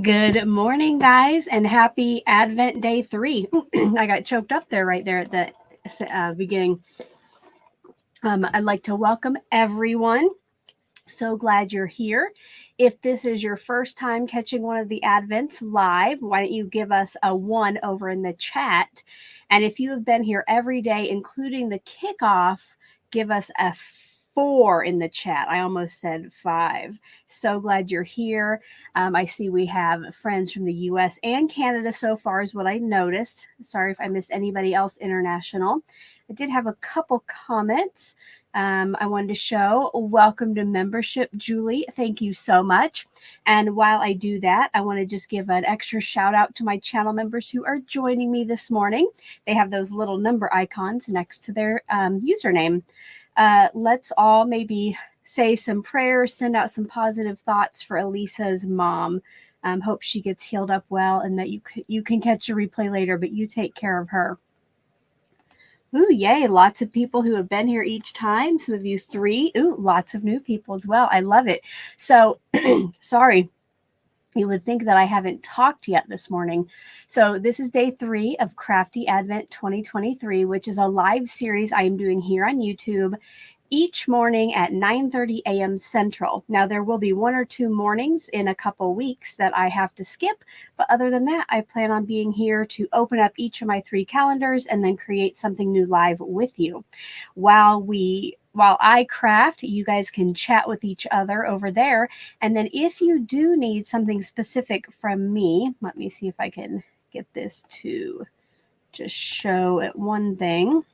Good morning, guys, and happy Advent Day 3. I got choked up there right there at the beginning. I'd like to welcome everyone. So glad you're here. If this is your first time catching one of the Advents live, why don't you give us a 1 over in the chat? And if you have been here every day, including the kickoff, give us a 4 in the chat. I almost said 5. So glad you're here. I see we have friends from the US and Canada so far, is what I noticed. Sorry if I missed anybody else international. I did have a couple comments. I wanted to show welcome to membership, Julie. Thank you so much. And while I do that, I want to just give an extra shout out to my channel members who are joining me this morning. They have those little number icons next to their username. Let's all maybe say some prayers, send out some positive thoughts for Elisa's mom. Hope she gets healed up well and that you can catch a replay later, but you take care of her. Ooh, yay. Lots of people who have been here each time. Some of you 3. Ooh, lots of new people as well. I love it. So, sorry. You would think that I haven't talked yet this morning. So this is day 3 of Crafty Advent 2023, which is a live series I am doing here on YouTube each morning at 9:30 a.m. Central. Now, there will be 1 or 2 mornings in a couple weeks that I have to skip, but other than that, I plan on being here to open up each of my 3 calendars and then create something new live with you. While I craft, you guys can chat with each other over there. And then if you do need something specific from me, let me see if I can get this to just show it one thing.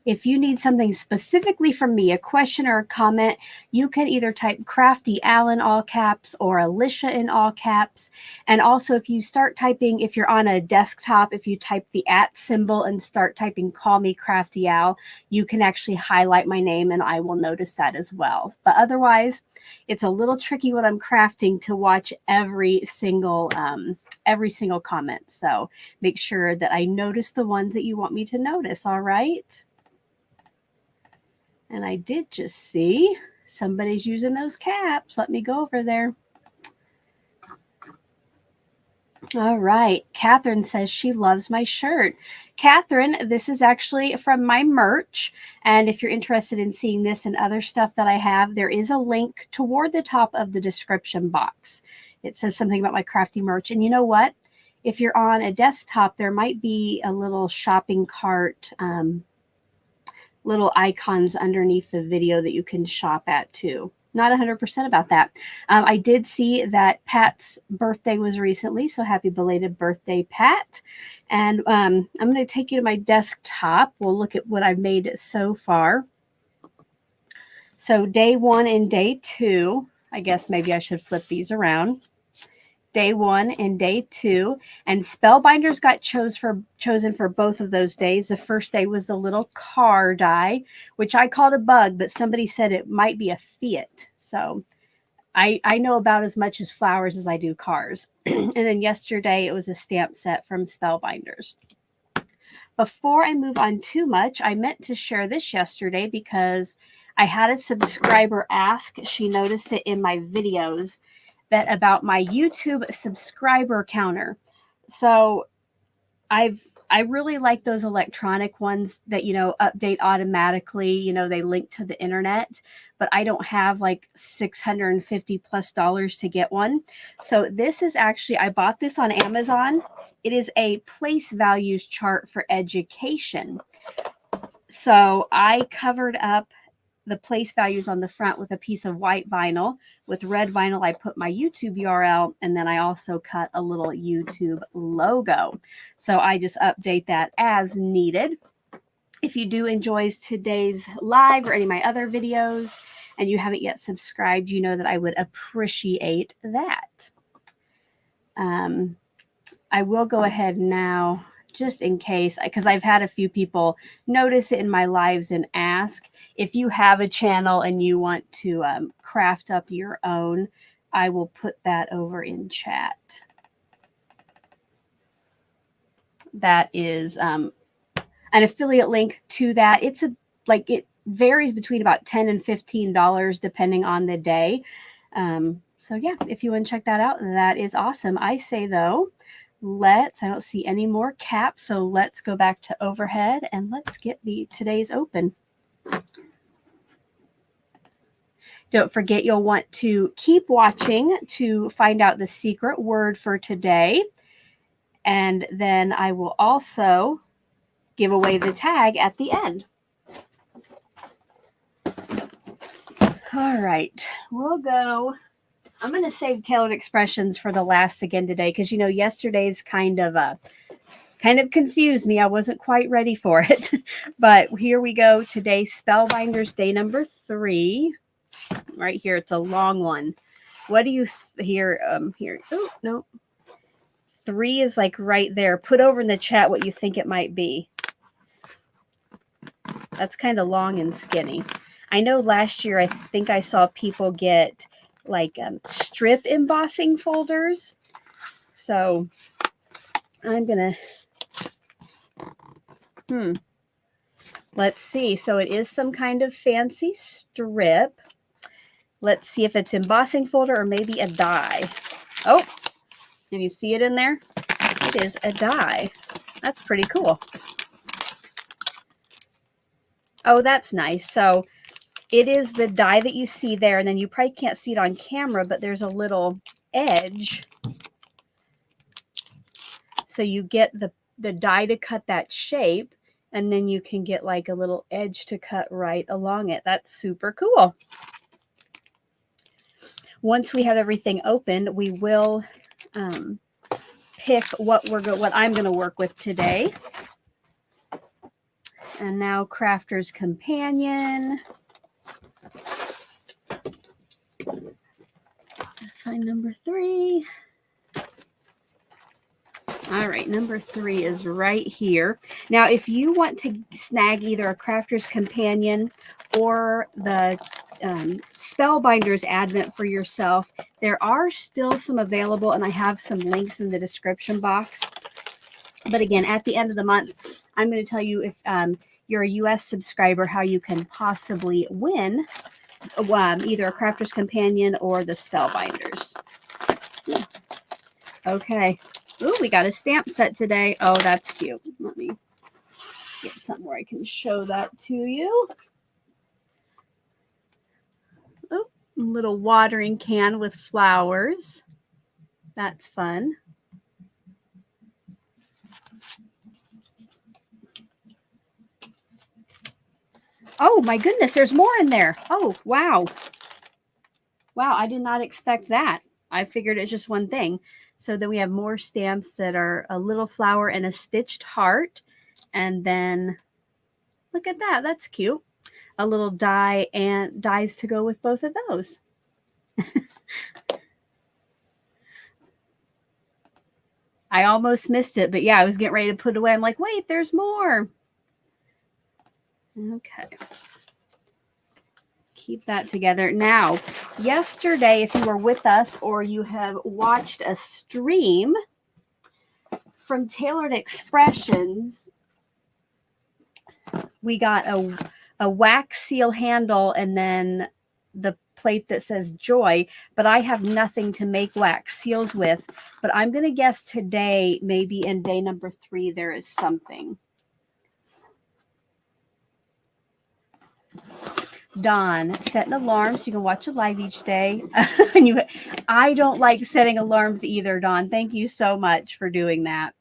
If you need something specifically from me, a question or a comment, you can either type Crafty Alan all caps or Alicia in all caps. And also if you start typing, if you're on a desktop, if you type the @ symbol and start typing call me Crafty Al, you can actually highlight my name and I will notice that as well. But otherwise, it's a little tricky when I'm crafting to watch every single comment. So make sure that I notice the ones that you want me to notice. All right. And I did just see somebody's using those caps. Let me go over there. All right. Catherine says she loves my shirt. Catherine, this is actually from my merch. And if you're interested in seeing this and other stuff that I have, there is a link toward the top of the description box. It says something about my crafty merch. And you know what? If you're on a desktop, there might be a little shopping cart, little icons underneath the video that you can shop at too. Not 100% about that. I did see that Pat's birthday was recently, so happy belated birthday, Pat. And I'm going to take you to my desktop. We'll look at what I've made so far. So day 1 and day 2, I guess maybe I should flip these around. Day 1 and day 2, and Spellbinders got chosen for both of those days. The first day was the little car die, which I called a bug, but somebody said it might be a Fiat. So I know about as much as flowers as I do cars. And then yesterday it was a stamp set from Spellbinders. Before I move on too much, I meant to share this yesterday because I had a subscriber ask. She noticed it in my videos that about my YouTube subscriber counter. So I really like those electronic ones that, update automatically, they link to the internet, but I don't have like $650+ to get one. So this is actually, I bought this on Amazon. It is a place values chart for education. So I covered up the place values on the front with a piece of white vinyl. With red vinyl, I put my YouTube URL, and then I also cut a little YouTube logo. So I just update that as needed. If you do enjoy today's live or any of my other videos, and you haven't yet subscribed, you know that I would appreciate that. I will go ahead now, just in case, because I've had a few people notice it in my lives and ask. If you have a channel and you want to craft up your own, I will put that over in chat. That is an affiliate link to that. It varies between about $10 and $15 depending on the day. So yeah, if you want to check that out, that is awesome. I say though, I don't see any more caps, so let's go back to overhead and let's get today's open. Don't forget, you'll want to keep watching to find out the secret word for today. And then I will also give away the tag at the end. All right, we'll go. I'm going to save tailored expressions for the last again today because, you know, yesterday's kind of confused me. I wasn't quite ready for it. But here we go. Today, Spellbinders day number 3. Right here, it's a long one. What do you here? Here. Oh, no. 3 is like right there. Put over in the chat what you think it might be. That's kind of long and skinny. I know last year I think I saw people get like strip embossing folders. So I'm gonna let's see. So it is some kind of fancy strip. Let's see if it's embossing folder or maybe a die. Oh, can you see it in there? It is a die. That's pretty cool. Oh, that's nice. So it is the die that you see there, and then you probably can't see it on camera, but there's a little edge. So you get the die to cut that shape, and then you can get like a little edge to cut right along it. That's super cool. Once we have everything opened, we will pick what I'm going to work with today. And now Crafter's Companion. Find number 3. All right, number 3 is right here. Now, if you want to snag either a Crafter's Companion or the Spellbinders Advent for yourself, there are still some available, and I have some links in the description box. But again, at the end of the month, I'm going to tell you if you're a US subscriber, how you can possibly win either a Crafter's Companion or the Spellbinders. Okay. Ooh, we got a stamp set today. Oh, that's cute. Let me get something where I can show that to you. Oh, a little watering can with flowers. That's fun. Oh my goodness, there's more in there. Oh, wow. Wow, I did not expect that. I figured it's just one thing. So then we have more stamps that are a little flower and a stitched heart. And then look at that. That's cute. A little die and dies to go with both of those. I almost missed it, but yeah, I was getting ready to put it away. I'm like, wait, there's more. Okay. Keep that together. Now, yesterday, if you were with us or you have watched a stream from Tailored Expressions, we got a wax seal handle and then the plate that says Joy, but I have nothing to make wax seals with. But I'm going to guess today, maybe in day number 3, there is something. Dawn, set an alarm so you can watch it live each day. I don't like setting alarms either, Dawn. Thank you so much for doing that.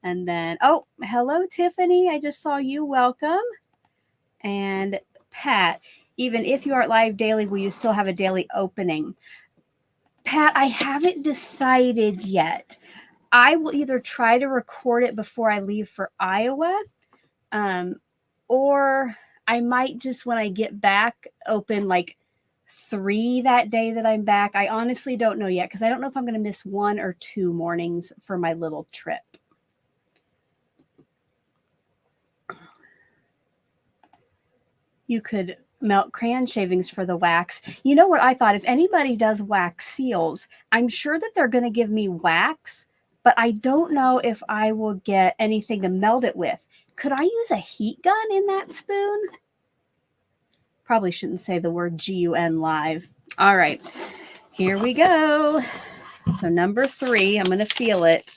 And then, oh, hello, Tiffany. I just saw you. Welcome. And Pat, even if you aren't live daily, will you still have a daily opening? Pat, I haven't decided yet. I will either try to record it before I leave for Iowa, or I might just, when I get back, open like 3 that day that I'm back. I honestly don't know yet because I don't know if I'm going to miss 1 or 2 mornings for my little trip. You could melt crayon shavings for the wax. You know what I thought? If anybody does wax seals, I'm sure that they're going to give me wax, but I don't know if I will get anything to melt it with. Could I use a heat gun in that spoon? Probably shouldn't say the word GUN live. All right. Here we go. So number 3, I'm going to feel it.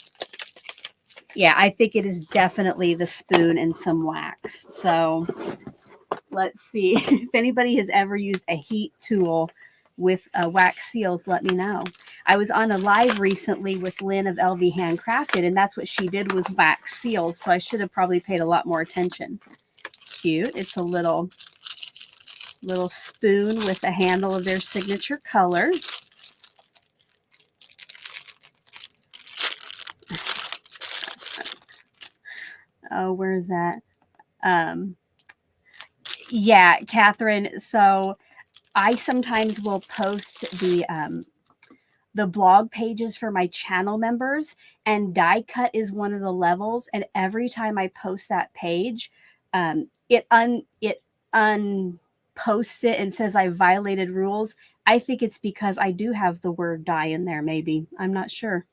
Yeah, I think it is definitely the spoon and some wax. So let's see. If anybody has ever used a heat tool with wax seals, let me know. I was on a live recently with Lynn of LV Handcrafted, and that's what she did was wax seals. So I should have probably paid a lot more attention. Cute. It's a little spoon with a handle of their signature color. Oh, where is that? Yeah, Catherine. So I sometimes will post the blog pages for my channel members, and die cut is one of the levels. And every time I post that page, it unposts it and says I violated rules. I think it's because I do have the word die in there. Maybe, I'm not sure.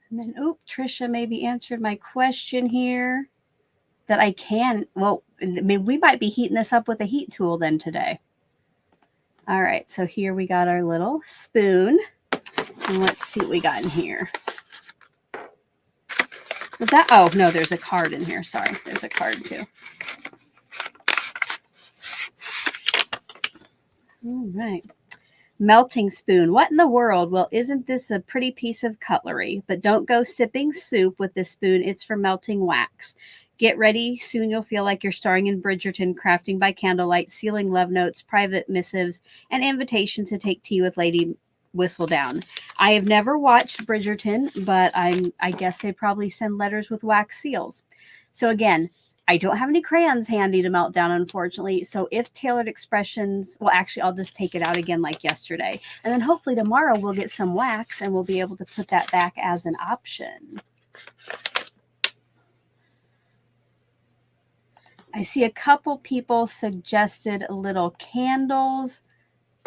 And then, oh, Trisha maybe answered my question here that I can. Well, I mean, we might be heating this up with a heat tool then today. All right, so here we got our little spoon. And let's see what we got in here. Was that? Oh, no, there's a card in here. Sorry, there's a card too. All right. Melting spoon. What in the world? Well, isn't this a pretty piece of cutlery? But don't go sipping soup with this spoon. It's for melting wax. Get ready. Soon you'll feel like you're starring in Bridgerton, crafting by candlelight, sealing love notes, private missives, and invitations to take tea with Lady Whistledown. I have never watched Bridgerton, but I guess they probably send letters with wax seals. So again, I don't have any crayons handy to melt down, unfortunately. So if Tailored Expressions, well, actually, I'll just take it out again like yesterday. And then hopefully tomorrow we'll get some wax and we'll be able to put that back as an option. I see a couple people suggested little candles.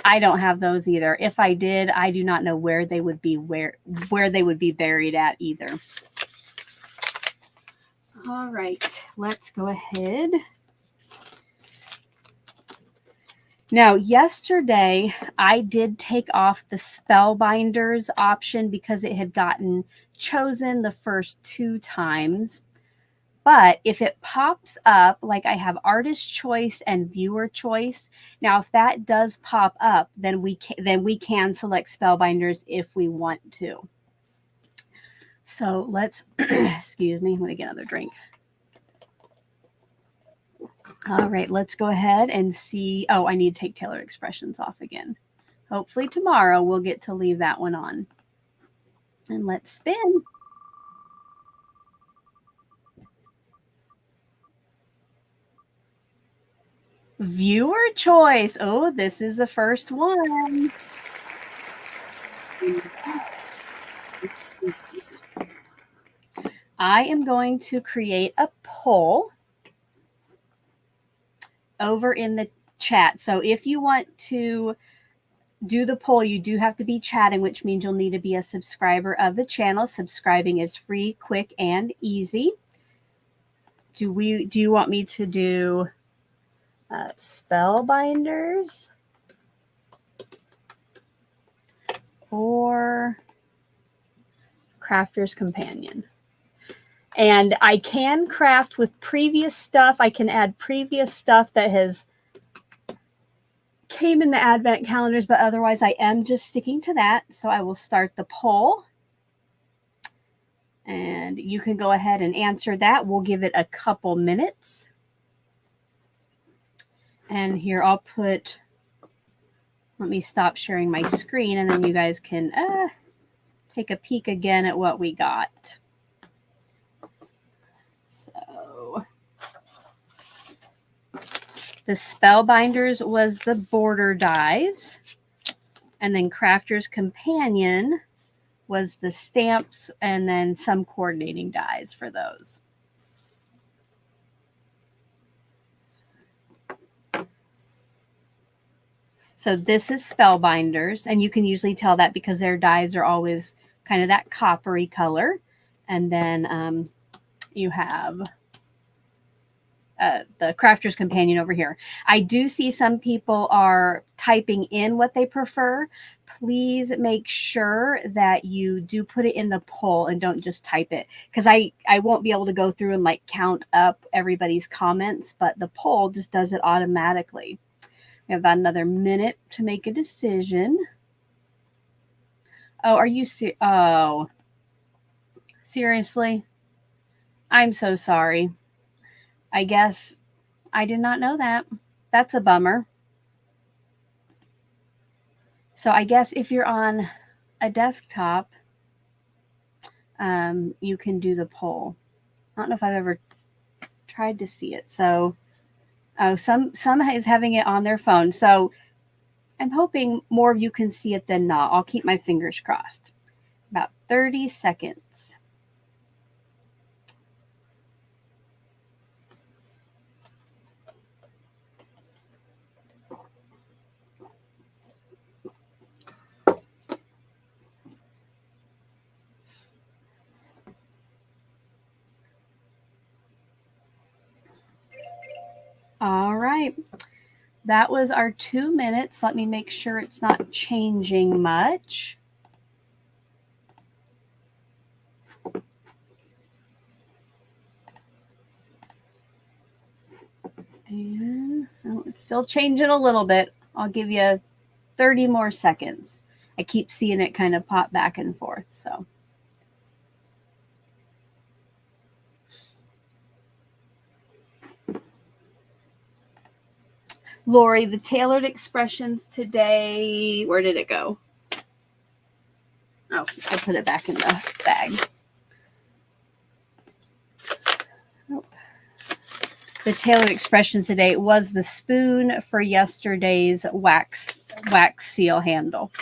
I don't have those either. If I did, I do not know where they would be where they would be buried at either. All right, let's go ahead. Now, yesterday, I did take off the Spellbinders option because it had gotten chosen the first 2 times. But if it pops up, like I have artist choice and viewer choice. Now, if that does pop up, then we can select Spellbinders if we want to. So let's, excuse me, I'm going to get another drink. All right, let's go ahead and see. Oh, I need to take Tailored Expressions off again. Hopefully tomorrow we'll get to leave that one on. And let's spin. Viewer choice. Oh, this is the first one. I am going to create a poll over in the chat. So if you want to do the poll, you do have to be chatting, which means you'll need to be a subscriber of the channel. Subscribing is free, quick, and easy. Do you want me to do Spellbinders or Crafter's Companion? And I can craft with previous stuff. I can add previous stuff that has came in the advent calendars, but otherwise I am just sticking to that. So I will start the poll. And you can go ahead and answer that. We'll give it a couple minutes. And here I'll put, let me stop sharing my screen and then you guys can take a peek again at what we got. So the Spellbinders was the border dies. And then Crafter's Companion was the stamps and then some coordinating dies for those. So this is Spellbinders, and you can usually tell that because their dies are always kind of that coppery color. And then you have the Crafter's Companion over here. I do see some people are typing in what they prefer, please make sure that you do put it in the poll and don't just type it, because I won't be able to go through and like count up everybody's comments, but the poll just does it automatically. We have about another minute to make a decision. Oh, are you oh, seriously? I'm so sorry. I guess I did not know that. That's a bummer. So I guess if you're on a desktop, you can do the poll. I don't know if I've ever tried to see it. So, oh, some is having it on their phone. So I'm hoping more of you can see it than not. I'll keep my fingers crossed. About 30 seconds. All right. That was our 2 minutes. Let me make sure it's not changing much. And oh, it's still changing a little bit. I'll give you 30 more seconds. I keep seeing it kind of pop back and forth. So. Lori, the tailored expressions today, where did it go? Oh, I put it back in the bag. Oh. The tailored expressions today was the spoon for yesterday's wax seal handle.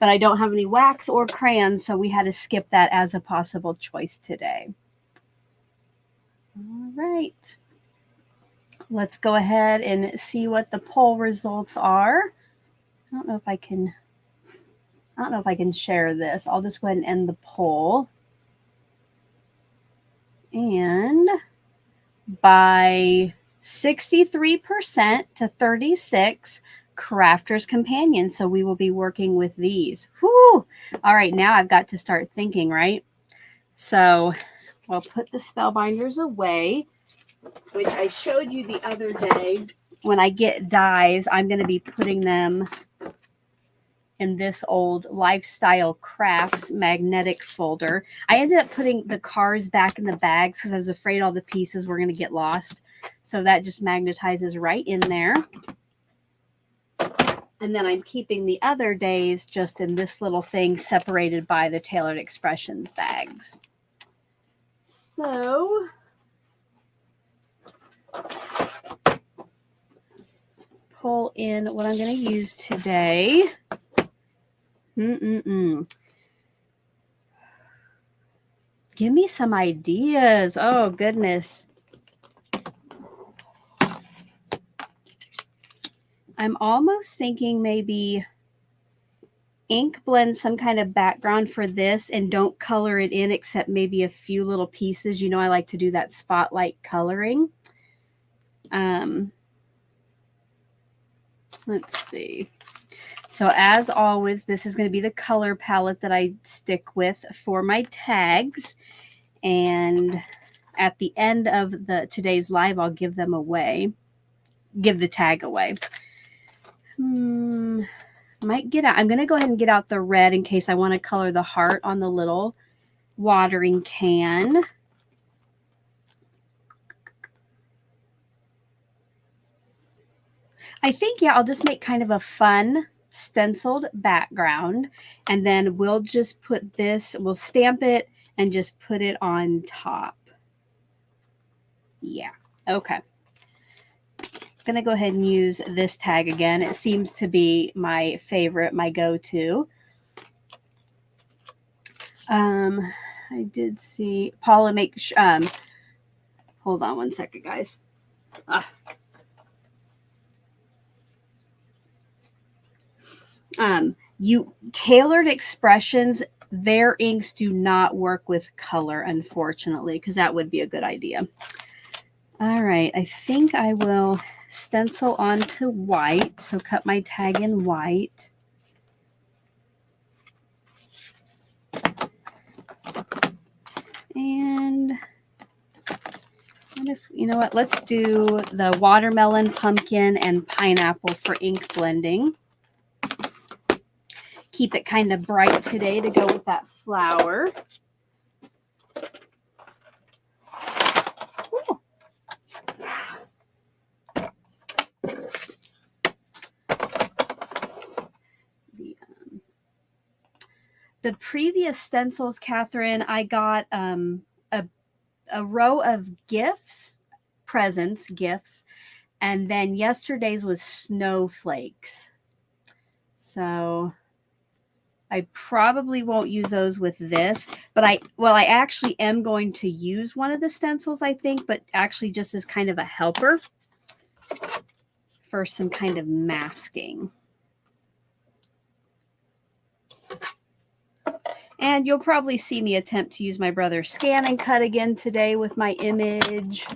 But I don't have any wax or crayons, so we had to skip that as a possible choice today. All right. Let's go ahead and see what the poll results are. I don't know if I can share this. I'll just go ahead and end the poll. And by 63% to 36%, Crafter's Companion. So we will be working with these. Whew. All right, now I've got to start thinking, right? So we'll put the Spellbinders away, which I showed you the other day. When I get dies, I'm going to be putting them in this old Lifestyle Crafts magnetic folder. I ended up putting the cars back in the bags because I was afraid all the pieces were going to get lost. So that just magnetizes right in there. And then I'm keeping the other days just in this little thing separated by the Tailored Expressions bags. So pull in what I'm going to use today. Give me some ideas. Oh, goodness. I'm almost thinking maybe ink blend some kind of background for this and don't color it in except maybe a few little pieces. You know, I like to do that spotlight coloring. Let's see. So as always, this is going to be the color palette that I stick with for my tags. And at the end of today's live, I'll give them away. Give the tag away. Might get out. I'm going to go ahead and get out the red in case I want to color the heart on the little watering can. I think, yeah, I'll just make kind of a fun stenciled background. And then we'll just put this, we'll stamp it and just put it on top. Yeah. Okay. I'm going to go ahead and use this tag again. It seems to be my favorite, my go-to. I did see Paula make, hold on one second, guys. You Tailored Expressions, their inks do not work with color, unfortunately, because that would be a good idea. All right, I think I will stencil onto white. So cut my tag in white. And what if, you know what, let's do the watermelon, pumpkin, and pineapple for ink blending. Keep it kind of bright today to go with that flower. The previous stencils, Catherine, I got a row of gifts, presents, gifts, and then yesterday's was snowflakes. So I probably won't use those with this, but I actually am going to use one of the stencils, I think, but actually just as kind of a helper for some kind of masking. And you'll probably see me attempt to use my brother's scan and cut again today with my image.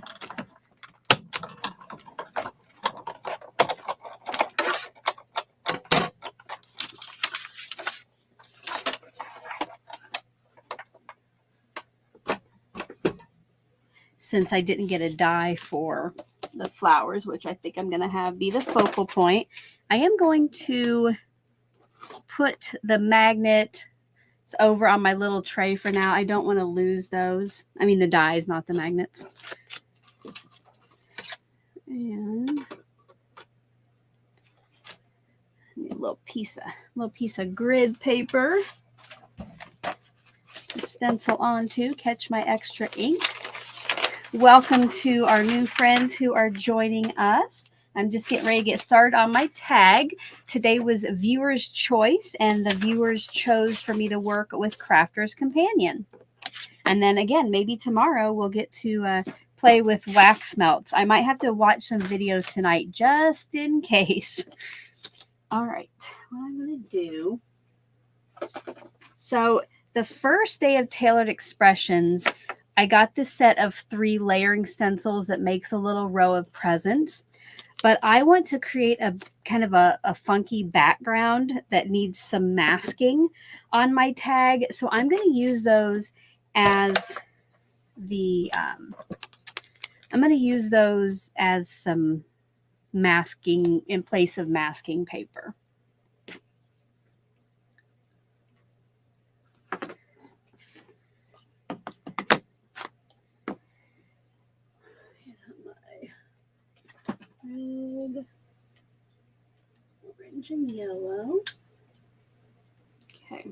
Since I didn't get a die for the flowers, which I think I'm going to have be the focal point, I am going to put the magnet over on my little tray for now. I don't want to lose those. I mean the dies, not the magnets. And a little piece of grid paper to stencil onto, catch my extra ink. Welcome to our new friends who are joining us. I'm just getting ready to get started on my tag. Today was viewer's choice, and the viewers chose for me to work with Crafter's Companion. And then again, maybe tomorrow we'll get to play with wax melts. I might have to watch some videos tonight just in case. All right, what I'm going to do. So the first day of Tailored Expressions, I got this set of 3 layering stencils that makes a little row of presents. But I want to create a kind of a funky background that needs some masking on my tag. So I'm going to use those as the, I'm going to use those as some masking in place of masking paper. Red, orange, and yellow. Okay.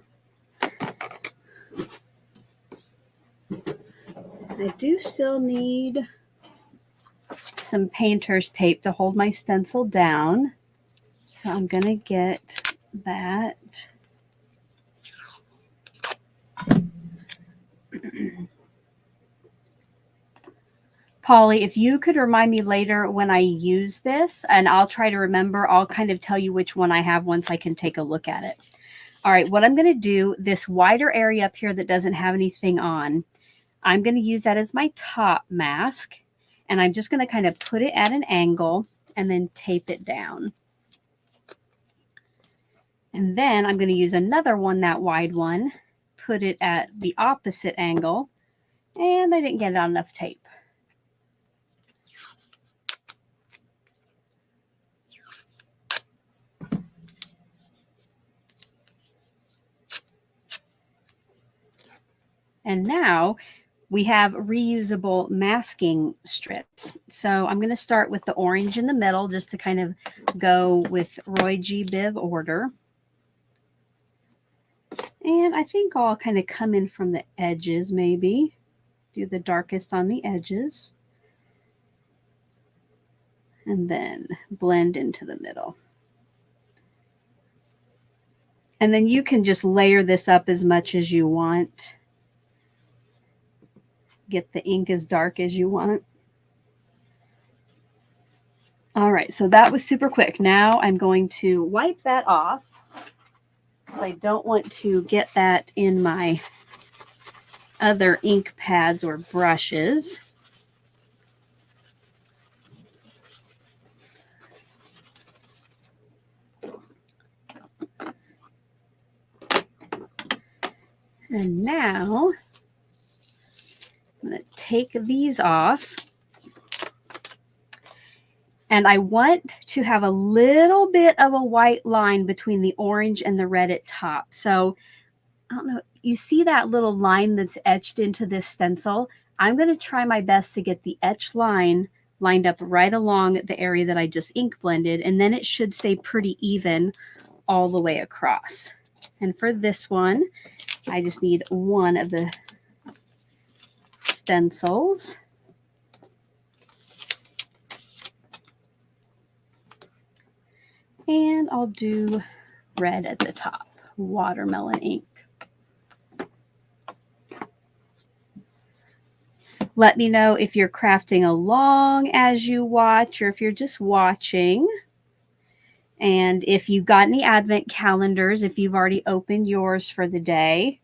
I do still need some painter's tape to hold my stencil down. So I'm going to get that. Polly, if you could remind me later when I use this, and I'll try to remember, I'll kind of tell you which one I have once I can take a look at it. All right, what I'm going to do, this wider area up here that doesn't have anything on, I'm going to use that as my top mask, and I'm just going to kind of put it at an angle and then tape it down. And then I'm going to use another one, that wide one, put it at the opposite angle, and I didn't get it on enough tape. And now we have reusable masking strips. So I'm going to start with the orange in the middle just to kind of go with Roy G. Biv order. And I think I'll kind of come in from the edges maybe. Do the darkest on the edges. And then blend into the middle. And then you can just layer this up as much as you want. Get the ink as dark as you want. All right, so that was super quick. Now I'm going to wipe that off. I don't want to get that in my other ink pads or brushes. And now I'm going to take these off. And I want to have a little bit of a white line between the orange and the red at top. So I don't know, you see that little line that's etched into this stencil? I'm going to try my best to get the etched line lined up right along the area that I just ink blended, and then it should stay pretty even all the way across. And for this one, I just need one of the stencils. And I'll do red at the top, watermelon ink. Let me know if you're crafting along as you watch, or if you're just watching. And if you got any advent calendars, if you've already opened yours for the day.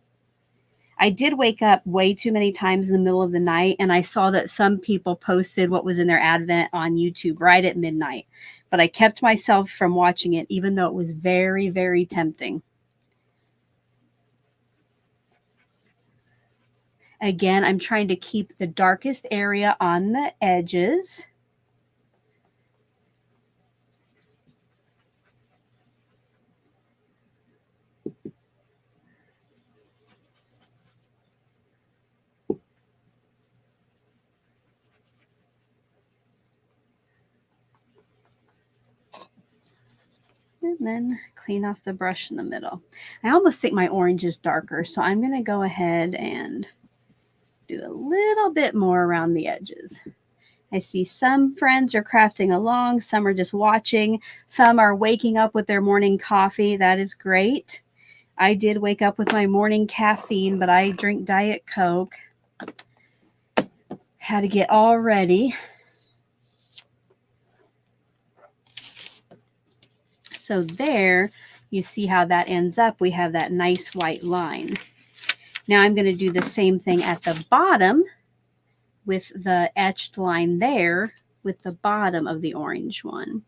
I did wake up way too many times in the middle of the night, and I saw that some people posted what was in their advent on YouTube right at midnight. But I kept myself from watching it, even though it was very, very tempting. Again, I'm trying to keep the darkest area on the edges. And then clean off the brush in the middle. I almost think my orange is darker, so I'm going to go ahead and do a little bit more around the edges. I see some friends are crafting along, some are just watching, some are waking up with their morning coffee. That is great. I did wake up with my morning caffeine, but I drink Diet Coke. Had to get all ready. So there, you see how that ends up. We have that nice white line. Now I'm going to do the same thing at the bottom with the etched line there with the bottom of the orange one.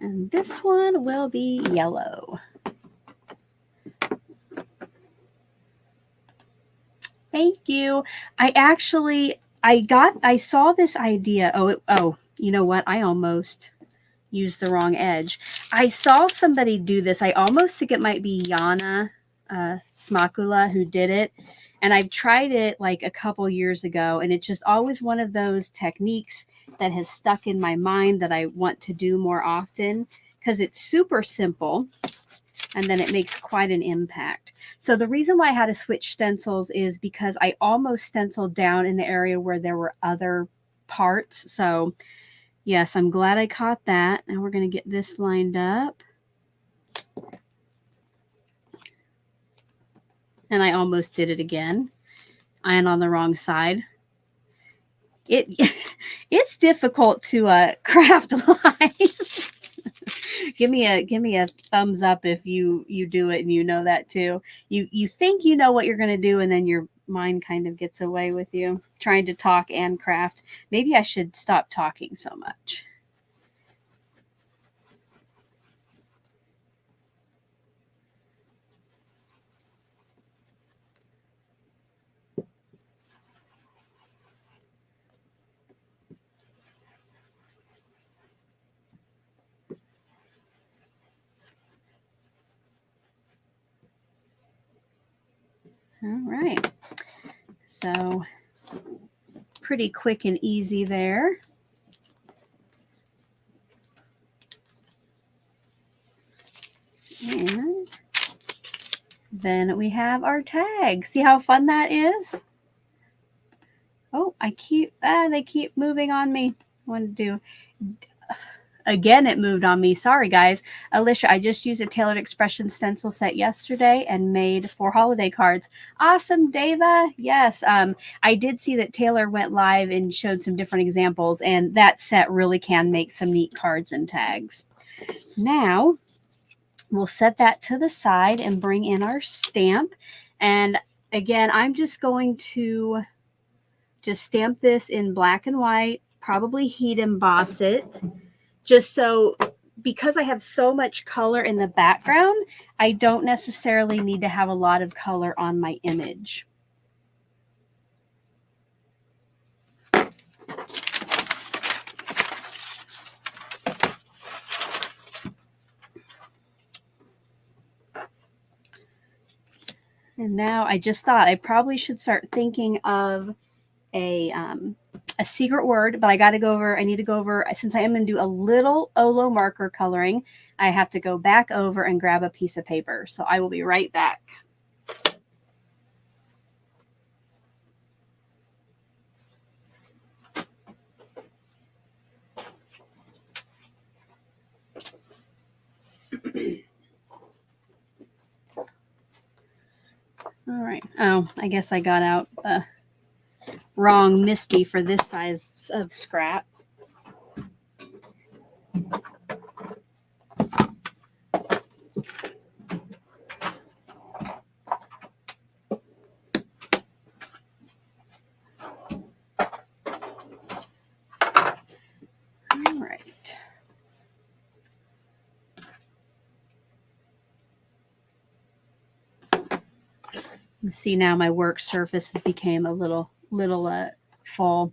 And this one will be yellow. Thank you. I saw this idea. Oh, you know what? I almost used the wrong edge. I saw somebody do this. I almost think it might be Yana Smakula who did it. And I've tried it like a couple years ago, and it's just always one of those techniques that has stuck in my mind that I want to do more often because it's super simple. And then it makes quite an impact. So the reason why I had to switch stencils is because I almost stenciled down in the area where there were other parts. So yes, I'm glad I caught that. Now we're going to get this lined up. And I almost did it again. I'm on the wrong side. It's difficult to craft live. Give me a thumbs up if you do it and you know that too. You think you know what you're going to do, and then your mind kind of gets away with you trying to talk and craft. Maybe I should stop talking so much. All right. So pretty quick and easy there. And then we have our tag. See how fun that is? Oh, they keep moving on me. What to do? Again, it moved on me. Sorry, guys. Alicia, I just used a Tailored Expression stencil set yesterday and made 4 holiday cards. Awesome, Dava. Yes, I did see that Taylor went live and showed some different examples, and that set really can make some neat cards and tags. Now, we'll set that to the side and bring in our stamp. And again, I'm just going to just stamp this in black and white, probably heat emboss it. just so, because I have so much color in the background, I don't necessarily need to have a lot of color on my image. And now I just thought I probably should start thinking of a secret word, but I need to go over, since I am going to do a little Olo marker coloring, I have to go back over and grab a piece of paper. So I will be right back. All right. Oh, I guess I got out the wrong Misty for this size of scrap. All right. You see now my work surface has became a little full.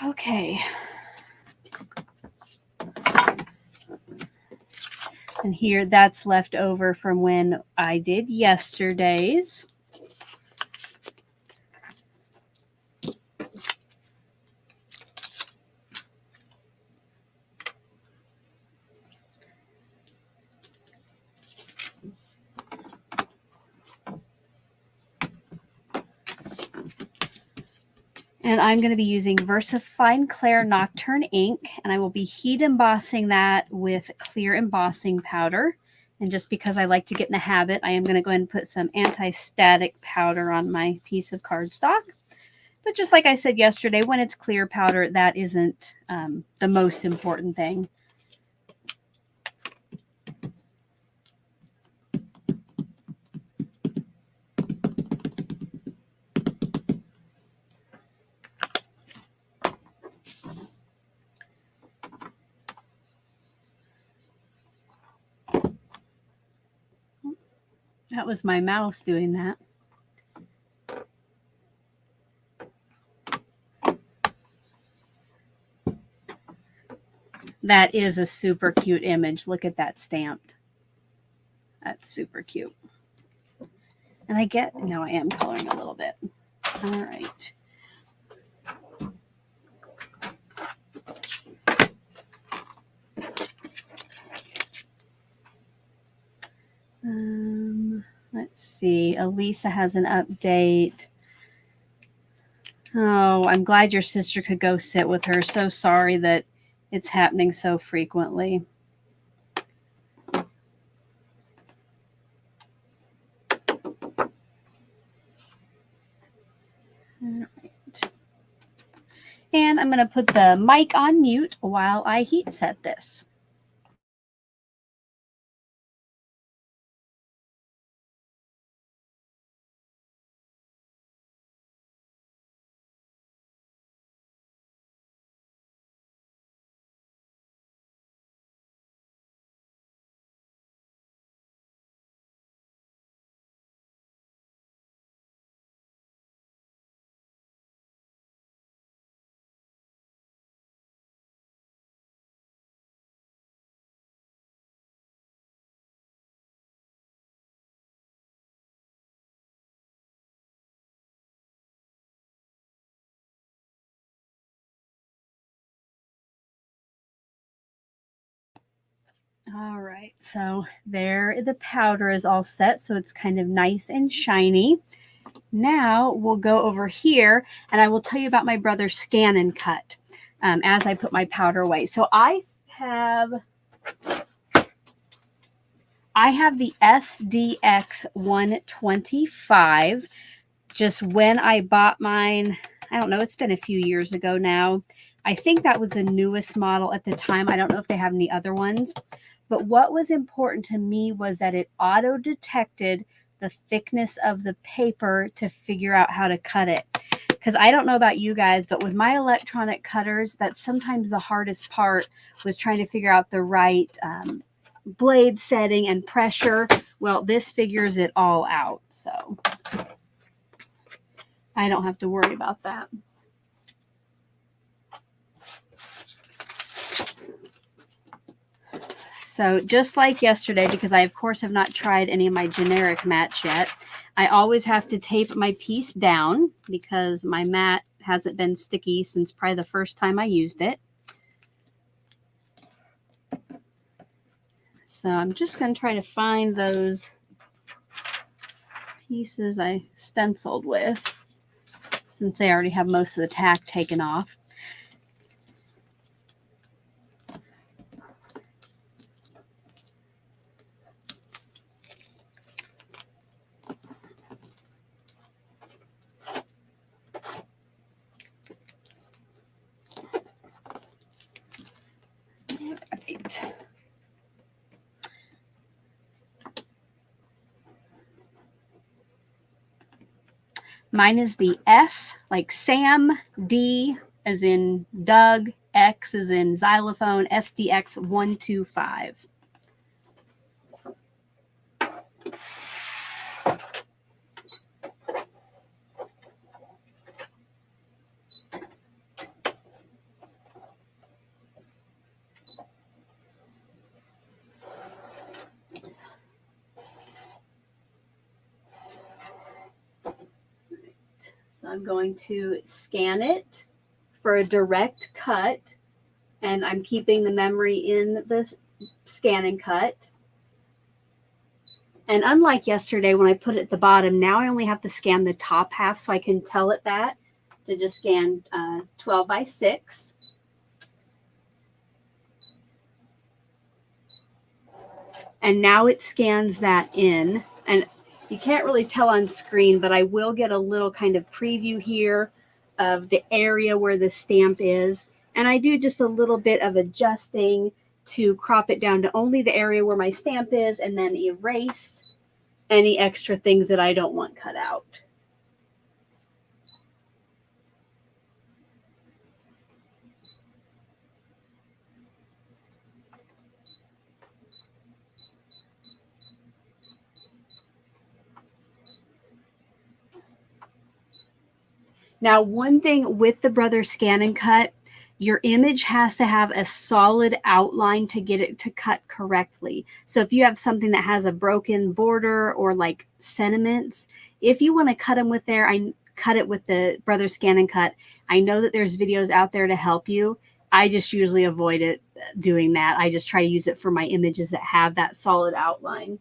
Okay. And here, that's left over from when I did yesterday's. And I'm going to be using VersaFine Clair Nocturne ink, and I will be heat embossing that with clear embossing powder. And just because I like to get in the habit, I am going to go ahead and put some anti-static powder on my piece of cardstock. But just like I said yesterday, when it's clear powder, that isn't the most important thing. That was my mouse doing that. That is a super cute image. Look at that stamped. That's super cute. And I am coloring a little bit. All right. Let's see. Elisa has an update. Oh, I'm glad your sister could go sit with her. So sorry that it's happening so frequently. All right. And I'm going to put the mic on mute while I heat set this. All right, so there the powder is all set, so it's kind of nice and shiny. Now we'll go over here and I will tell you about my brother's scan and cut as I put my powder away. So I have the SDX 125. Just when I bought mine, I don't know, it's been a few years ago now. I think that was the newest model at the time. I don't know if they have any other ones. But what was important to me was that it auto-detected the thickness of the paper to figure out how to cut it. because I don't know about you guys, but with my electronic cutters, that's sometimes the hardest part, was trying to figure out the right blade setting and pressure. Well, this figures it all out, so I don't have to worry about that. So just like yesterday, because I, of course, have not tried any of my generic mats yet, I always have to tape my piece down because my mat hasn't been sticky since probably the first time I used it. So I'm just going to try to find those pieces I stenciled with, since they already have most of the tack taken off. Right. Mine is the S, like Sam, D as in Doug, X as in xylophone, SDX 125. So I'm going to scan it for a direct cut, and I'm keeping the memory in the scan and cut. And unlike yesterday when I put it at the bottom, now I only have to scan the top half, so I can tell it that to just scan 12 by 6. And now it scans that in. And you can't really tell on screen, but I will get a little kind of preview here of the area where the stamp is. And I do just a little bit of adjusting to crop it down to only the area where my stamp is, and then erase any extra things that I don't want cut out. Now, one thing with the Brother Scan and Cut, your image has to have a solid outline to get it to cut correctly. So if you have something that has a broken border or like sentiments, if you want to cut them with there, I cut it with the Brother Scan and Cut. I know that there's videos out there to help you. I just usually avoid it doing that. I just try to use it for my images that have that solid outline.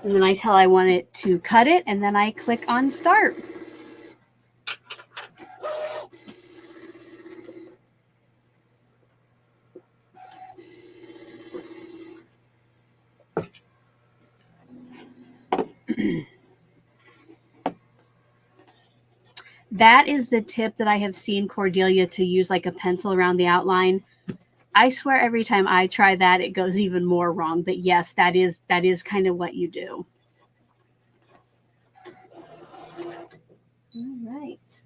And then I tell I want it to cut it, and then I click on start. That is the tip that I have seen Cordelia to use, like a pencil around the outline. I swear every time I try that, it goes even more wrong. But yes, that is kind of what you do. All right.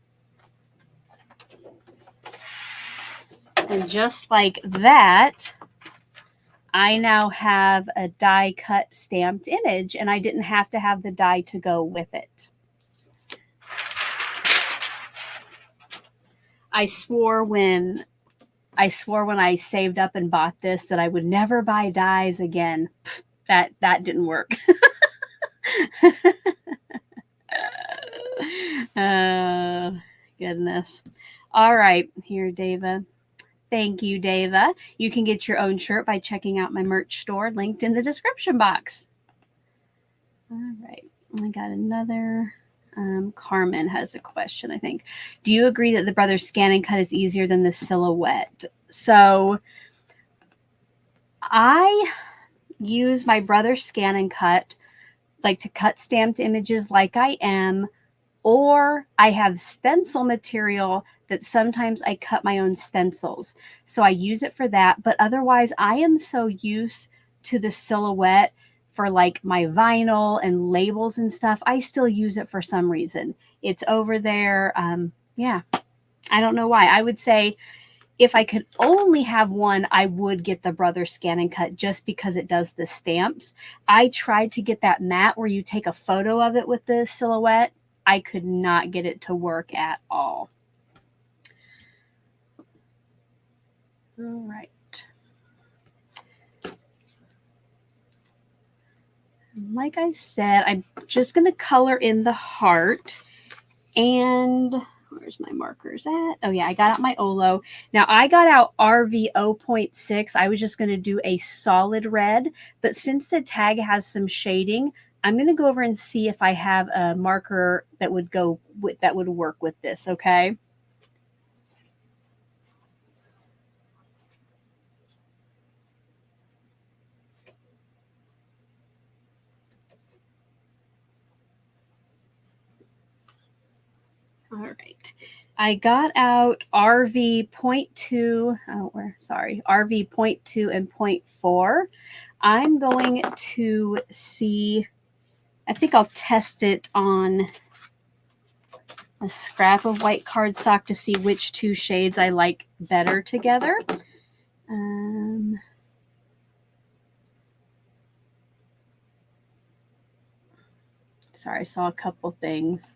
And just like that, I now have a die cut stamped image, and I didn't have to have the die to go with it. I swore when I saved up and bought this that I would never buy dies again. That didn't work. Goodness. All right, here, Dava. Thank you, Dava. You can get your own shirt by checking out my merch store linked in the description box. All right, I got another. Carmen has a question, I think. Do you agree that the Brother Scan and Cut is easier than the silhouette? So I use my Brother Scan and Cut like to cut stamped images like I am, or I have stencil material that sometimes I cut my own stencils. So I use it for that. But otherwise, I am so used to the silhouette for like my vinyl and labels and stuff. I still use it for some reason. It's over there. Yeah, I don't know why. I would say if I could only have one, I would get the Brother Scan and Cut just because it does the stamps. I tried to get that mat where you take a photo of it with the silhouette. I could not get it to work at all. All right. Like I said, I'm just going to color in the heart. And where's my markers at? Oh, yeah, I got out my Olo. Now, I got out RV 0.6. I was just going to do a solid red. But since the tag has some shading, I'm going to go over and see if I have a marker that would go with that would work with this, okay? All right. I got out RV 0.2, RV 0.2 and 0.4. I'm going to see, I think I'll test it on a scrap of white cardstock to see which two shades I like better together. Sorry, I saw a couple things.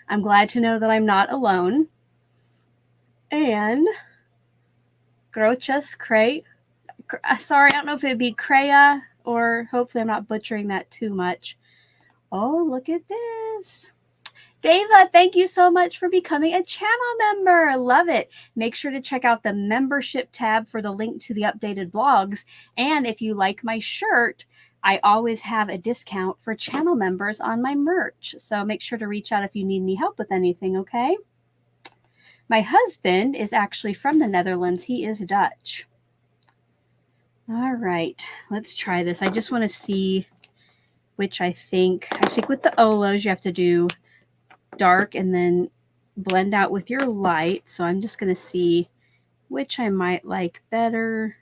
I'm glad to know that I'm not alone. And Grochas Cray. Sorry, I don't know if it'd be Creya or hopefully I'm not butchering that too much. Oh, look at this. Deva, thank you so much for becoming a channel member. Love it. Make sure to check out the membership tab for the link to the updated blogs. And if you like my shirt, I always have a discount for channel members on my merch. So make sure to reach out if you need any help with anything, okay? My husband is actually from the Netherlands. He is Dutch. All right, let's try this. I just want to see which I think with the Olos, you have to do dark and then blend out with your light. So I'm just going to see which I might like better.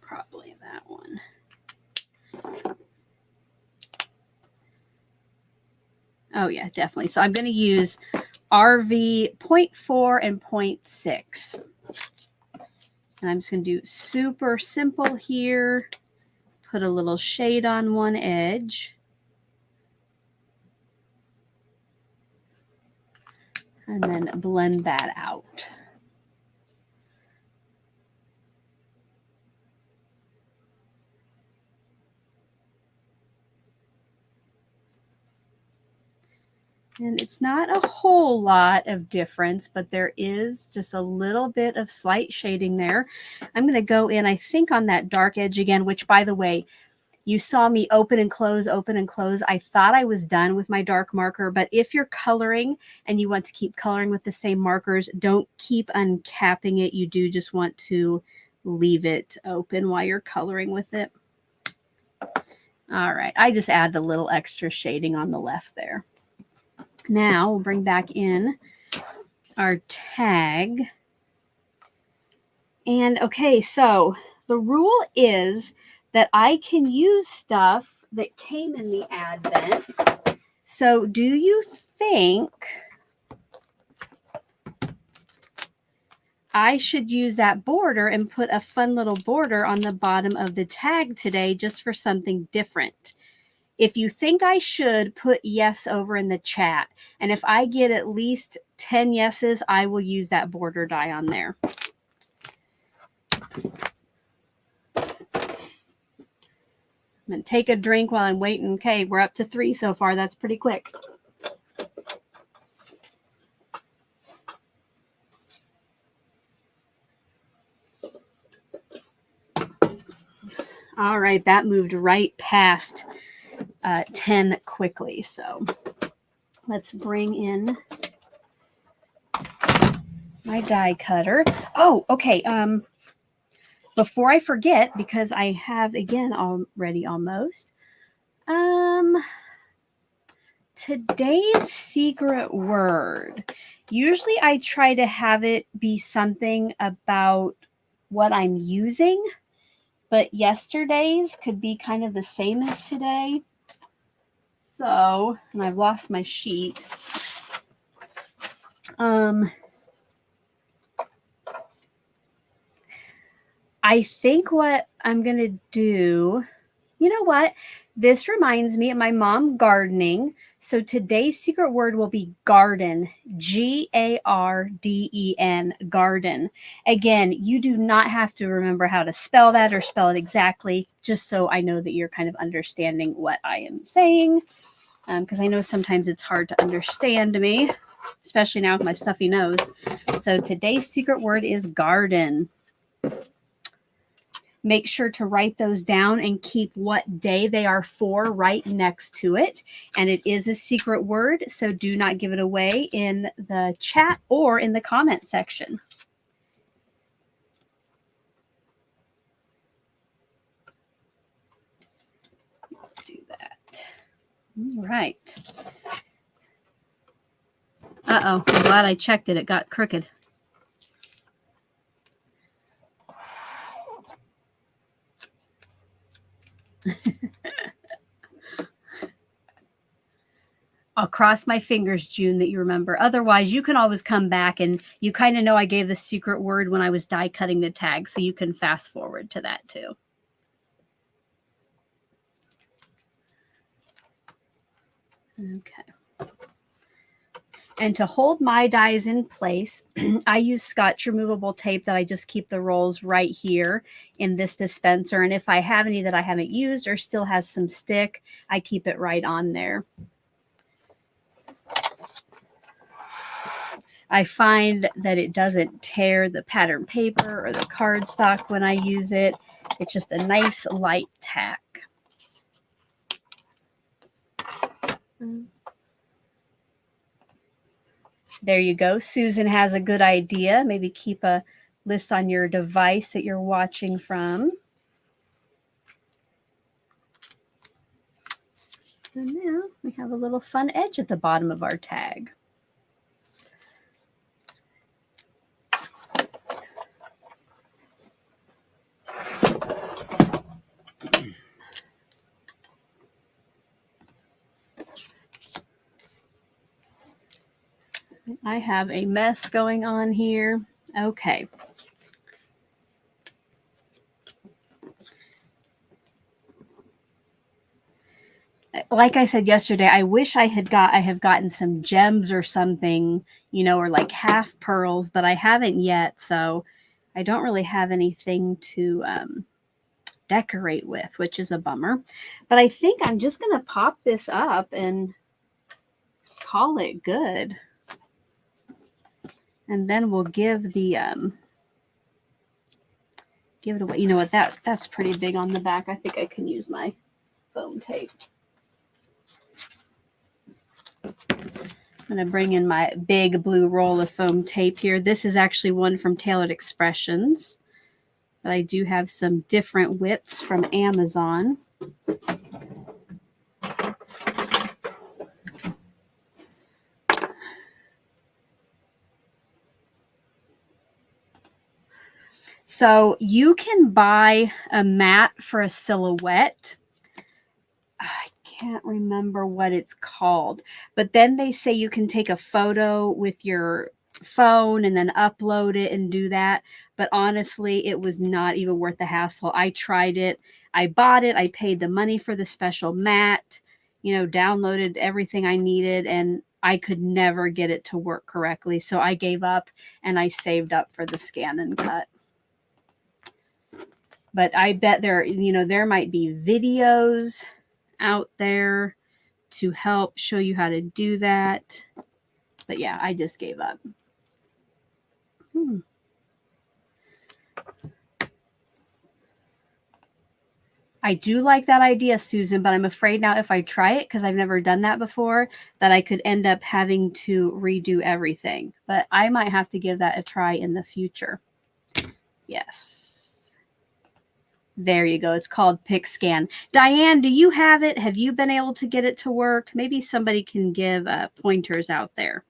Probably that one. Oh yeah, definitely. So I'm going to use RV 0.4 and 0.6. And I'm just going to do super simple here. Put a little shade on one edge. And then blend that out. And it's not a whole lot of difference, but there is just a little bit of slight shading there. I'm going to go in, I think, on that dark edge again, which, by the way, you saw me open and close, open and close. I thought I was done with my dark marker, but if you're coloring and you want to keep coloring with the same markers, don't keep uncapping it. You do just want to leave it open while you're coloring with it. All right, I just add the little extra shading on the left there. Now we'll bring back in our tag. And okay, so the rule is that I can use stuff that came in the Advent. So do you think I should use that border and put a fun little border on the bottom of the tag today just for something different? If you think I should, put yes over in the chat. And if I get at least 10 yeses, I will use that border die on there. I'm going to take a drink while I'm waiting. Okay, we're up to 3 so far. That's pretty quick. All right, that moved right past 10 quickly. So let's bring in my die cutter. Oh, okay. before I forget, because I have, again, already almost, today's secret word. Usually I try to have it be something about what I'm using, but yesterday's could be kind of the same as today. So, and I've lost my sheet. I think what I'm going to do, you know what? This reminds me of my mom gardening. So today's secret word will be garden, Garden, garden. Again, you do not have to remember how to spell that or spell it exactly, just so I know that you're kind of understanding what I am saying. Because I know sometimes it's hard to understand me, especially now with my stuffy nose. So today's secret word is garden. Make sure to write those down and keep what day they are for right next to it. And it is a secret word, so do not give it away in the chat or in the comment section. Do that. All right. Uh-oh, I'm glad I checked it. It got crooked. I'll cross my fingers, June, that you remember. Otherwise, you can always come back, and you kind of know I gave the secret word when I was die cutting the tag, so you can fast forward to that too. Okay. And to hold my dies in place, I use Scotch removable tape that I just keep the rolls right here in this dispenser. And if I have any that I haven't used or still has some stick, I keep it right on there. I find that it doesn't tear the pattern paper or the cardstock when I use it. It's just a nice light tack. There you go. Susan has a good idea. Maybe keep a list on your device that you're watching from. And now we have a little fun edge at the bottom of our tag. I have a mess going on here. Okay. Like I said yesterday, I wish I have gotten some gems or something, you know, or like half pearls, but I haven't yet. So I don't really have anything to decorate with, which is a bummer. But I think I'm just going to pop this up and call it good. And then we'll give the give it away. You know what? That's pretty big on the back. I think I can use my foam tape. I'm going to bring in my big blue roll of foam tape here. This is actually one from Tailored Expressions, but I do have some different widths from Amazon. So you can buy a mat for a silhouette. I can't remember what it's called, but then they say you can take a photo with your phone and then upload it and do that. But honestly, it was not even worth the hassle. I tried it. I bought it. I paid the money for the special mat, you know, downloaded everything I needed, and I could never get it to work correctly. So I gave up and I saved up for the scan and cut. But I bet there might be videos out there to help show you how to do that. But yeah, I just gave up. I do like that idea, Susan, but I'm afraid now if I try it, because I've never done that before, that I could end up having to redo everything. But I might have to give that a try in the future. Yes. There you go. It's called PicScan. Diane, do you have it? Have you been able to get it to work? Maybe somebody can give pointers out there.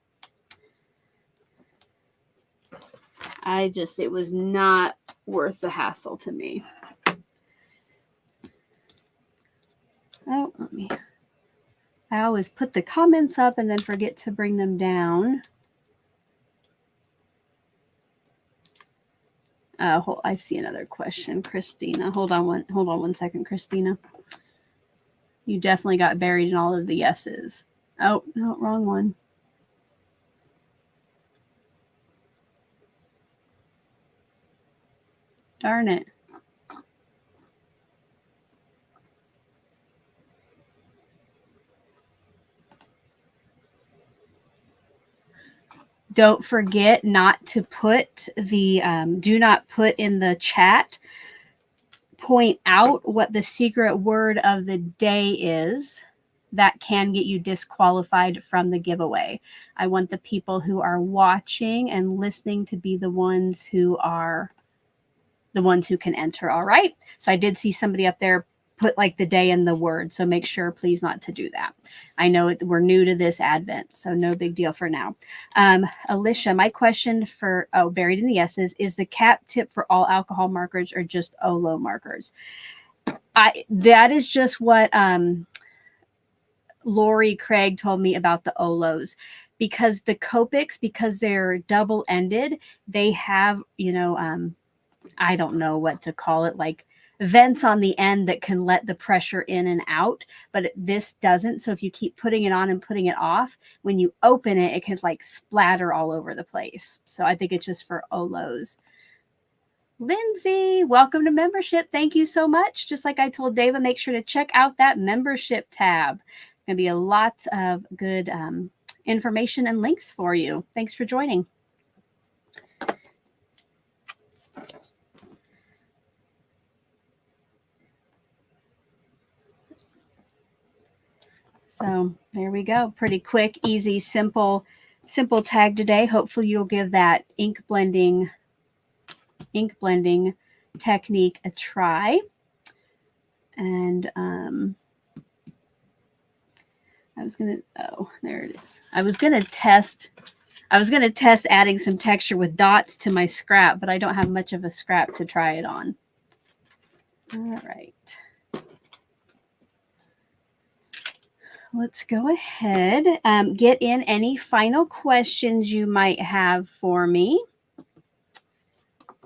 It was not worth the hassle to me. Oh, I always put the comments up and then forget to bring them down. I see another question, Christina. Hold on one second, Christina. You definitely got buried in all of the yeses. Oh, no, wrong one. Darn it. Don't forget not to put the, do not put in the chat, point out what the secret word of the day is. That can get you disqualified from the giveaway. I want the people who are watching and listening to be the ones who can enter. All right. So I did see somebody up there put like the day and the word. So make sure, please, not to do that. I know we're new to this Advent, so no big deal for now. Alicia, my question for, buried in the yeses, is the cap tip for all alcohol markers or just OLO markers? That is just what Lori Craig told me about the OLOs, because the Copics, because they're double-ended, they have, I don't know what to call it, like vents on the end that can let the pressure in and out, but this doesn't. So if you keep putting it on and putting it off, when you open it, it can like splatter all over the place. So I think it's just for OLOs. Lindsay, welcome to membership. Thank you so much. Just like I told Dava, make sure to check out that membership tab. Going to be a lot of good information and links for you. Thanks for joining. So there we go. Pretty quick, easy, simple tag today. Hopefully you'll give that ink blending technique a try. And there it is. I was gonna test adding some texture with dots to my scrap, but I don't have much of a scrap to try it on. All right. Let's go ahead. Get in any final questions you might have for me.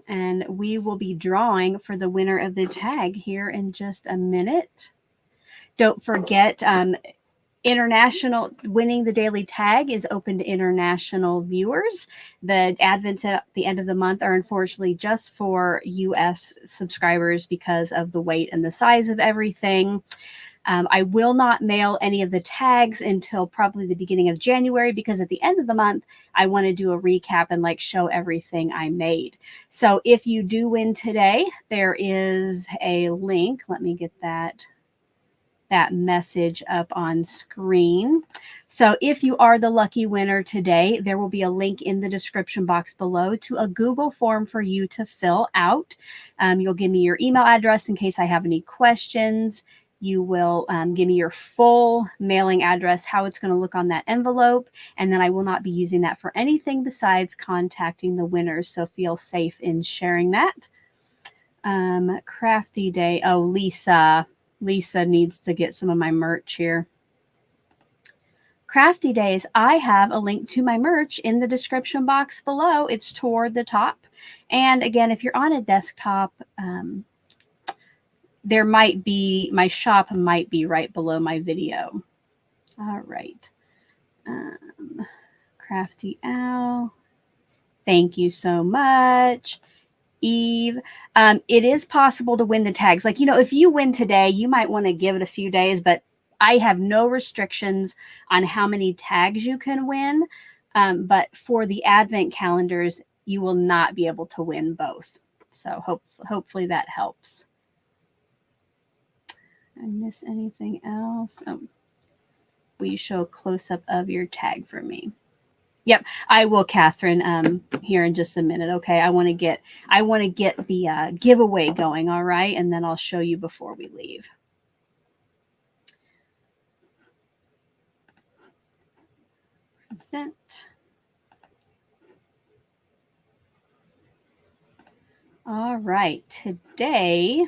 And we will be drawing for the winner of the tag here in just a minute. Don't forget, international winning the daily tag is open to international viewers. The Advents at the end of the month are unfortunately just for US subscribers because of the weight and the size of everything. I will not mail any of the tags until probably the beginning of January, because at the end of the month, I want to do a recap and like show everything I made. So if you do win today, there is a link. Let me get that message up on screen. So if you are the lucky winner today, there will be a link in the description box below to a Google form for you to fill out. You'll give me your email address in case I have any questions. You will give me your full mailing address, how it's going to look on that envelope, and then I will not be using that for anything besides contacting the winners, so feel safe in sharing that. Crafty Day. Oh, Lisa needs to get some of my merch here. Crafty Days, I have a link to my merch in the description box below. It's toward the top. And again, if you're on a desktop, there might be, my shop might be right below my video. All right. Crafty Owl. Thank you so much. Eve. It is possible to win the tags. Like, if you win today, you might want to give it a few days, but I have no restrictions on how many tags you can win. But for the Advent calendars, you will not be able to win both. So hopefully that helps. Did I miss anything else? Oh, will you show a close-up of your tag for me? Yep, I will, Catherine, here in just a minute. Okay, I want to get the giveaway going. All right, and then I'll show you before we leave. Present. All right, today,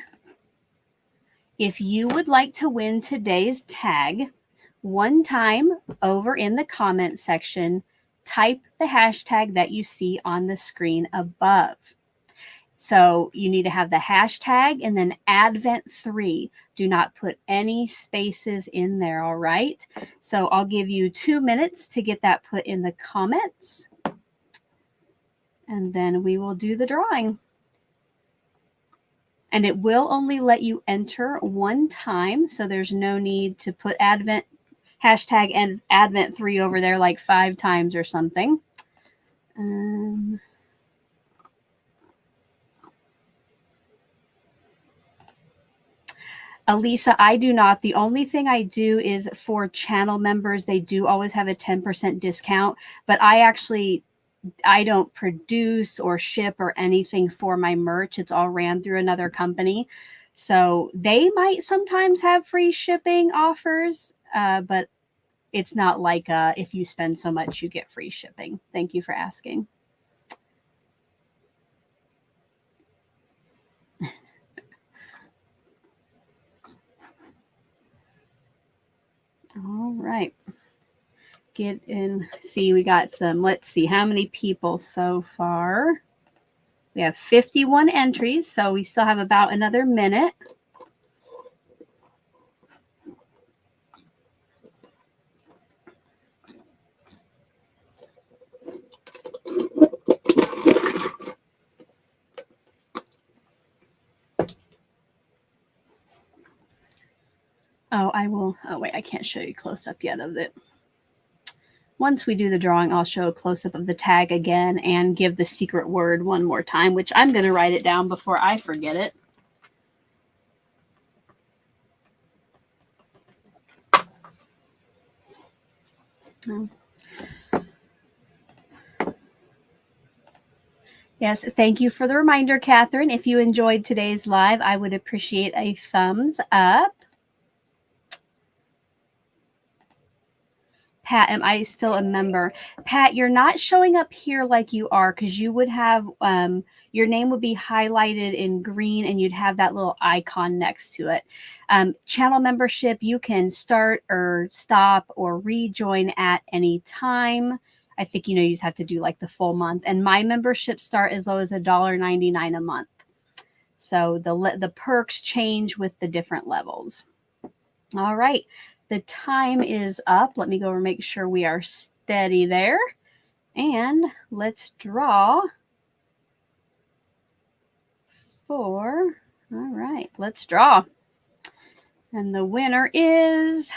if you would like to win today's tag, one time over in the comment section, type the hashtag that you see on the screen above. So you need to have the hashtag and then Advent3. Do not put any spaces in there, all right? So I'll give you 2 minutes to get that put in the comments. And then we will do the drawing. And it will only let you enter one time, so there's no need to put Advent hashtag and Advent3 over there like 5 times or something. Elisa, I do not. The only thing I do is for channel members, they do always have a 10% discount, but I don't produce or ship or anything for my merch. It's all ran through another company. So they might sometimes have free shipping offers, but it's not like if you spend so much, you get free shipping. Thank you for asking. All right. Get in. See, we got some. Let's see how many people so far. We have 51 entries, so we still have about another minute. Oh, I will. Oh, wait, I can't show you close up yet of it. Once we do the drawing, I'll show a close up of the tag again and give the secret word one more time, which I'm going to write it down before I forget it. Oh. Yes, thank you for the reminder, Catherine. If you enjoyed today's live, I would appreciate a thumbs up. Pat, am I still a member? Pat, you're not showing up here like you are, because you would have your name would be highlighted in green and you'd have that little icon next to it. Channel membership, you can start or stop or rejoin at any time. I think, you just have to do like the full month. And my memberships start as low as $1.99 a month. So the perks change with the different levels. All right. The time is up. Let me go and make sure we are steady there. And let's draw for, all right, let's draw. And the winner is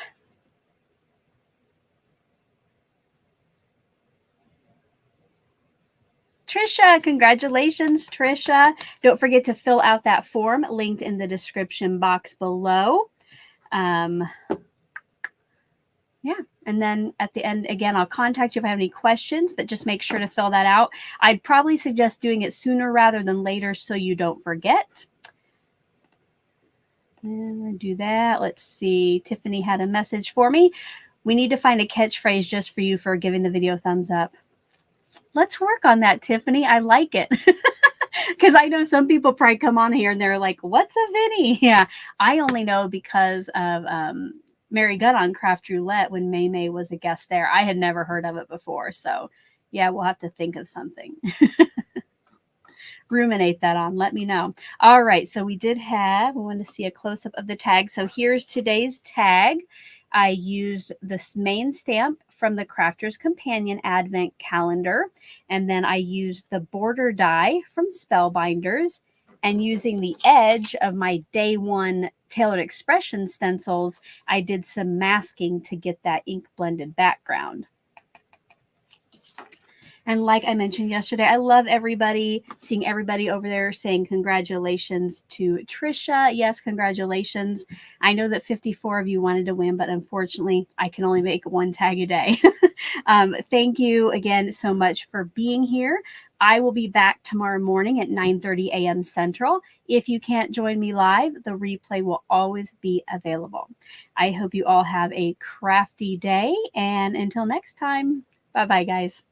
Trisha. Congratulations, Trisha. Don't forget to fill out that form linked in the description box below. Yeah. And then at the end, again, I'll contact you if I have any questions, but just make sure to fill that out. I'd probably suggest doing it sooner rather than later so you don't forget. And we'll do that. Let's see. Tiffany had a message for me. We need to find a catchphrase just for you for giving the video a thumbs up. Let's work on that, Tiffany. I like it. Because I know some people probably come on here and they're like, what's a Vinny? Yeah, I only know because of Mary Gunn on Craft Roulette when May was a guest there. I had never heard of it before. So, yeah, we'll have to think of something. Ruminate that on. Let me know. All right. So we want to see a close-up of the tag. So here's today's tag. I used this main stamp from the Crafter's Companion Advent Calendar. And then I used the border die from Spellbinders. And using the edge of my Day 1 Tailored Expression stencils, I did some masking to get that ink blended background. And like I mentioned yesterday, I love everybody, seeing everybody over there saying congratulations to Trisha. Yes, congratulations. I know that 54 of you wanted to win, but unfortunately, I can only make one tag a day. Thank you again so much for being here. I will be back tomorrow morning at 9:30 a.m. Central. If you can't join me live, the replay will always be available. I hope you all have a crafty day. And until next time, bye-bye, guys.